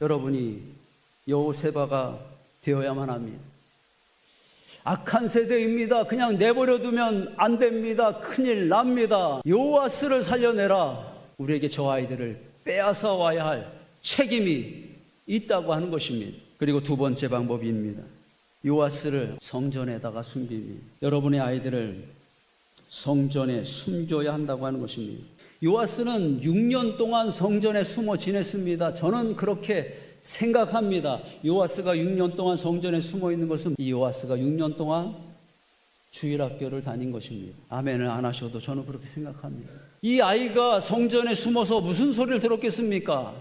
여러분이 여호세바가 되어야만 합니다. 악한 세대입니다. 그냥 내버려두면 안 됩니다. 큰일 납니다. 요아스를 살려내라. 우리에게 저 아이들을 빼앗아 와야 할 책임이 있다고 하는 것입니다. 그리고 두 번째 방법입니다. 요아스를 성전에다가 숨깁니다. 여러분의 아이들을 성전에 숨겨야 한다고 하는 것입니다. 요아스는 6년 동안 성전에 숨어 지냈습니다. 저는 그렇게 생각합니다. 요아스가 6년 동안 성전에 숨어 있는 것은 이 요아스가 6년 동안 주일학교를 다닌 것입니다. 아멘을 안 하셔도 저는 그렇게 생각합니다. 이 아이가 성전에 숨어서 무슨 소리를 들었겠습니까?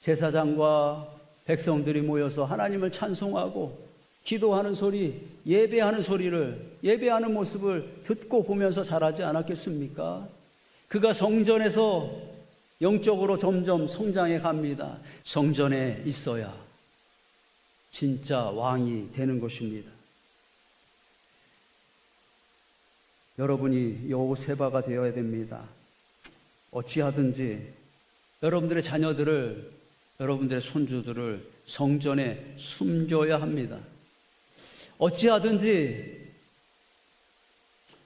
제사장과 백성들이 모여서 하나님을 찬송하고 기도하는 소리, 예배하는 모습을 듣고 보면서 자라지 않았겠습니까? 그가 성전에서 영적으로 점점 성장해 갑니다. 성전에 있어야 진짜 왕이 되는 것입니다. 여러분이 여호세바가 되어야 됩니다. 어찌하든지 여러분들의 자녀들을, 여러분들의 손주들을 성전에 숨겨야 합니다. 어찌하든지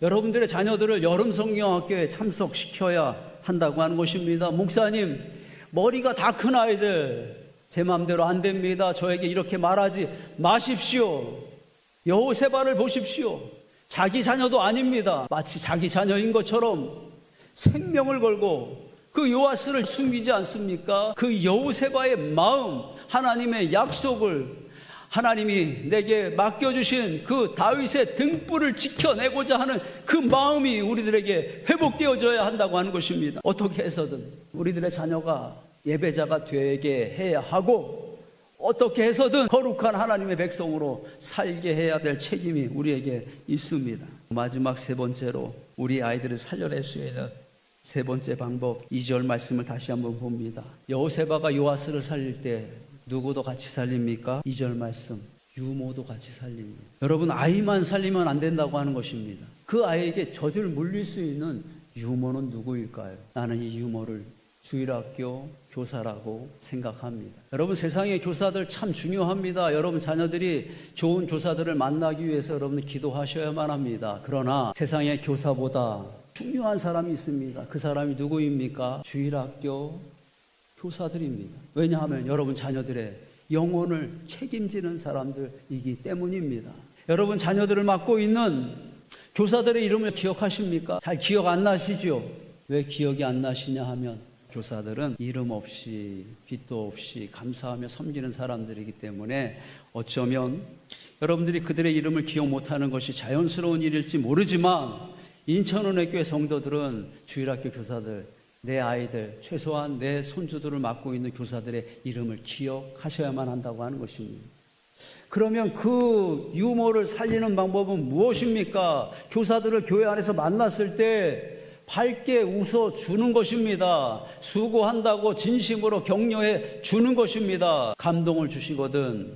여러분들의 자녀들을 여름 성경학교에 참석시켜야 한다고 하는 것입니다. 목사님, 머리가 다 큰 아이들 제 마음대로 안 됩니다. 저에게 이렇게 말하지 마십시오. 여호세바를 보십시오. 자기 자녀도 아닙니다. 마치 자기 자녀인 것처럼 생명을 걸고 그 요아스를 숨기지 않습니까? 그 여호세바의 마음, 하나님의 약속을, 하나님이 내게 맡겨주신 그 다윗의 등불을 지켜내고자 하는 그 마음이 우리들에게 회복되어져야 한다고 하는 것입니다. 어떻게 해서든 우리들의 자녀가 예배자가 되게 해야 하고, 어떻게 해서든 거룩한 하나님의 백성으로 살게 해야 될 책임이 우리에게 있습니다. 마지막 세 번째로 우리 아이들을 살려낼 수 있는 세 번째 방법, 2절 말씀을 다시 한번 봅니다. 여호세바가 요아스를 살릴 때 누구도 같이 살립니까? 2절 말씀, 유모도 같이 살립니다. 여러분, 아이만 살리면 안 된다고 하는 것입니다. 그 아이에게 젖을 물릴 수 있는 유모는 누구일까요? 나는 이 유모를 주일학교 교사라고 생각합니다. 여러분, 세상의 교사들 참 중요합니다. 여러분 자녀들이 좋은 교사들을 만나기 위해서 여러분들 기도하셔야만 합니다. 그러나 세상의 교사보다 중요한 사람이 있습니다. 그 사람이 누구입니까? 주일학교 교사들입니다. 왜냐하면 여러분 자녀들의 영혼을 책임지는 사람들이기 때문입니다. 여러분 자녀들을 맡고 있는 교사들의 이름을 기억하십니까? 잘 기억 안 나시죠? 왜 기억이 안 나시냐 하면 교사들은 이름 없이 빚도 없이 감사하며 섬기는 사람들이기 때문에 어쩌면 여러분들이 그들의 이름을 기억 못하는 것이 자연스러운 일일지 모르지만 인천은혜교회 성도들은 주일학교 교사들, 내 아이들, 최소한 내 손주들을 맡고 있는 교사들의 이름을 기억하셔야만 한다고 하는 것입니다. 그러면 그 유모를 살리는 방법은 무엇입니까? 교사들을 교회 안에서 만났을 때 밝게 웃어주는 것입니다. 수고한다고 진심으로 격려해 주는 것입니다. 감동을 주시거든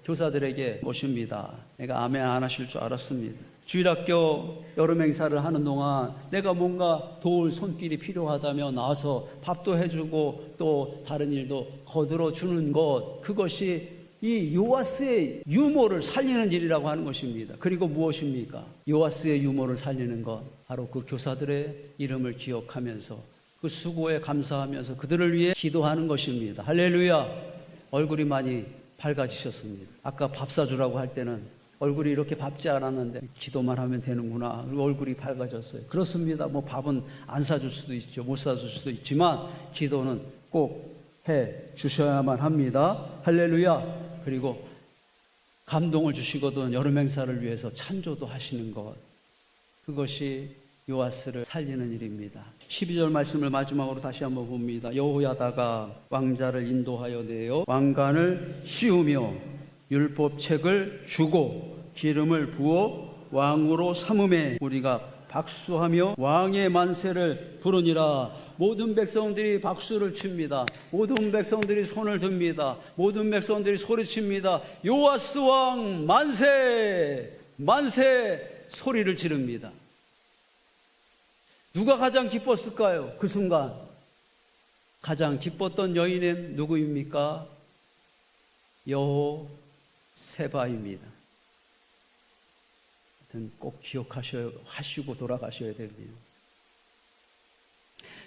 교사들에게 모십니다. 내가 아멘 안 하실 줄 알았습니다. 주일학교 여름 행사를 하는 동안 내가 뭔가 도울 손길이 필요하다면 나와서 밥도 해주고 또 다른 일도 거들어 주는 것, 그것이 이 요아스의 유모를 살리는 일이라고 하는 것입니다. 그리고 무엇입니까? 요아스의 유모를 살리는 것, 바로 그 교사들의 이름을 기억하면서 그 수고에 감사하면서 그들을 위해 기도하는 것입니다. 할렐루야. 얼굴이 많이 밝아지셨습니다. 아까 밥 사주라고 할 때는 얼굴이 이렇게 밝지 않았는데 기도만 하면 되는구나. 그리고 얼굴이 밝아졌어요. 그렇습니다. 뭐 밥은 안 사줄 수도 있죠. 못 사줄 수도 있지만 기도는 꼭 해 주셔야만 합니다. 할렐루야. 그리고 감동을 주시거든 여름 행사를 위해서 찬조도 하시는 것, 그것이 요아스를 살리는 일입니다. 12절 말씀을 마지막으로 다시 한번 봅니다. 여호야다가 왕자를 인도하여 내어 왕관을 씌우며 율법책을 주고 기름을 부어 왕으로 삼음에 우리가 박수하며 왕의 만세를 부르니라. 모든 백성들이 박수를 칩니다. 모든 백성들이 손을 듭니다. 모든 백성들이 소리칩니다. 요아스 왕 만세! 만세! 소리를 지릅니다. 누가 가장 기뻤을까요? 그 순간 가장 기뻤던 여인은 누구입니까? 여호세바입니다. 꼭 기억하시고 돌아가셔야 됩니다.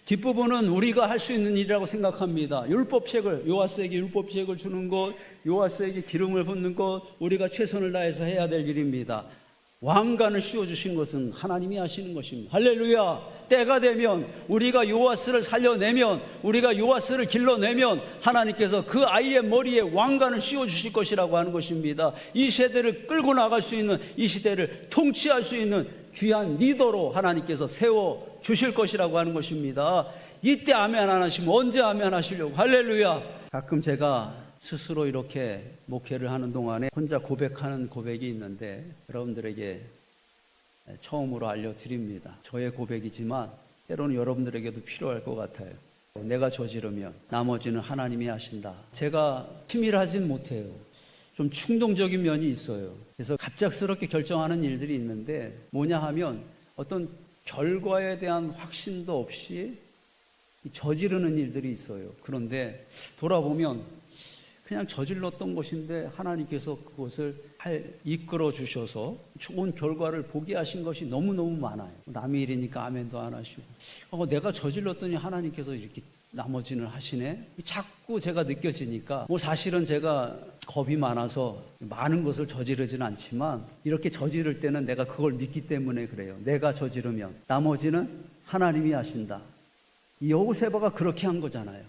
뒷부분은 우리가 할 수 있는 일이라고 생각합니다. 율법책을, 요아스에게 율법책을 주는 것, 요아스에게 기름을 붓는 것, 우리가 최선을 다해서 해야 될 일입니다. 왕관을 씌워주신 것은 하나님이 하시는 것입니다. 할렐루야. 때가 되면 우리가 요아스를 살려내면, 우리가 요아스를 길러내면 하나님께서 그 아이의 머리에 왕관을 씌워주실 것이라고 하는 것입니다. 이 세대를 끌고 나갈 수 있는, 이 시대를 통치할 수 있는 귀한 리더로 하나님께서 세워주실 것이라고 하는 것입니다. 이때 아멘 안 하시면 언제 아멘 하시려고. 할렐루야. 가끔 제가 스스로 이렇게 목회를 하는 동안에 혼자 고백하는 고백이 있는데 여러분들에게 처음으로 알려드립니다. 저의 고백이지만 때로는 여러분들에게도 필요할 것 같아요. 내가 저지르면 나머지는 하나님이 하신다. 제가 치밀하진 못해요. 좀 충동적인 면이 있어요. 그래서 갑작스럽게 결정하는 일들이 있는데 뭐냐 하면 어떤 결과에 대한 확신도 없이 저지르는 일들이 있어요. 그런데 돌아보면 그냥 저질렀던 것인데 하나님께서 그것을 이끌어 주셔서 좋은 결과를 보게 하신 것이 너무너무 많아요. 남의 일이니까 아멘도 안 하시고 내가 저질렀더니 하나님께서 이렇게 나머지는 하시네. 자꾸 제가 느껴지니까 사실은 제가 겁이 많아서 많은 것을 저지르지는 않지만 이렇게 저지를 때는 내가 그걸 믿기 때문에 그래요. 내가 저지르면 나머지는 하나님이 하신다. 여호세바가 그렇게 한 거잖아요.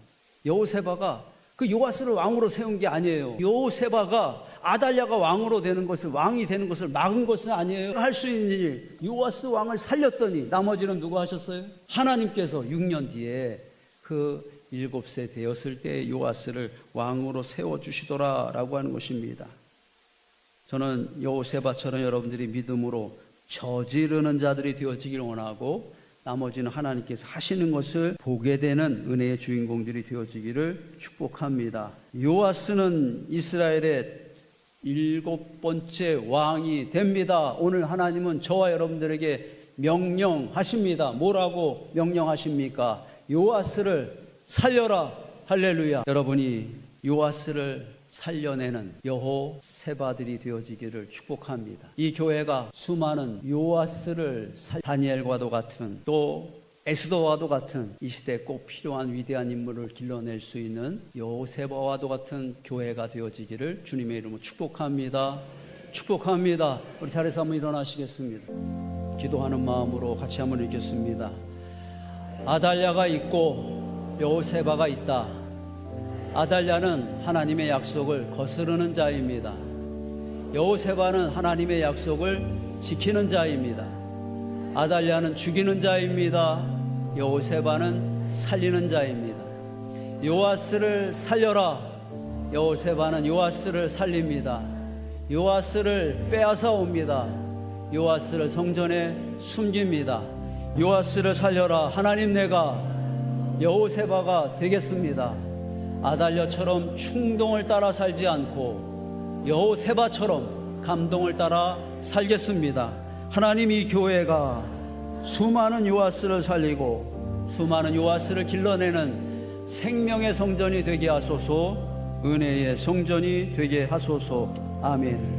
여호세바가 그 요아스를 왕으로 세운 게 아니에요. 여호세바가 아달랴가 왕이 되는 것을 막은 것은 아니에요. 할 수 있는 일, 요아스 왕을 살렸더니 나머지는 누가 하셨어요? 하나님께서 6년 뒤에 그 7세 되었을 때 요아스를 왕으로 세워주시더라라고 하는 것입니다. 저는 여호세바처럼 여러분들이 믿음으로 저지르는 자들이 되어지길 원하고 나머지는 하나님께서 하시는 것을 보게 되는 은혜의 주인공들이 되어지기를 축복합니다. 요아스는 이스라엘의 7번째 왕이 됩니다. 오늘 하나님은 저와 여러분들에게 명령하십니다. 뭐라고 명령하십니까? 요아스를 살려라. 할렐루야. 여러분이 요아스를 살려내는 여호세바들이 되어지기를 축복합니다. 이 교회가 수많은 요아스를 다니엘과도 같은 또 에스더와도 같은 이 시대에 꼭 필요한 위대한 인물을 길러낼 수 있는 여호세바와도 같은 교회가 되어지기를 주님의 이름으로 축복합니다. 축복합니다. 우리 자리에서 한번 일어나시겠습니다. 기도하는 마음으로 같이 한번 읽겠습니다. 아달랴가 있고 여호세바가 있다. 아달랴는 하나님의 약속을 거스르는 자입니다. 여호세바는 하나님의 약속을 지키는 자입니다. 아달랴는 죽이는 자입니다. 여호세바는 살리는 자입니다. 요아스를 살려라. 여호세바는 요아스를 살립니다. 요아스를 빼앗아 옵니다. 요아스를 성전에 숨깁니다. 요아스를 살려라. 하나님, 내가 여호세바가 되겠습니다. 아달랴처럼 충동을 따라 살지 않고 여호세바처럼 감동을 따라 살겠습니다. 하나님, 이 교회가 수많은 요아스를 살리고 수많은 요아스를 길러내는 생명의 성전이 되게 하소서. 은혜의 성전이 되게 하소서. 아멘.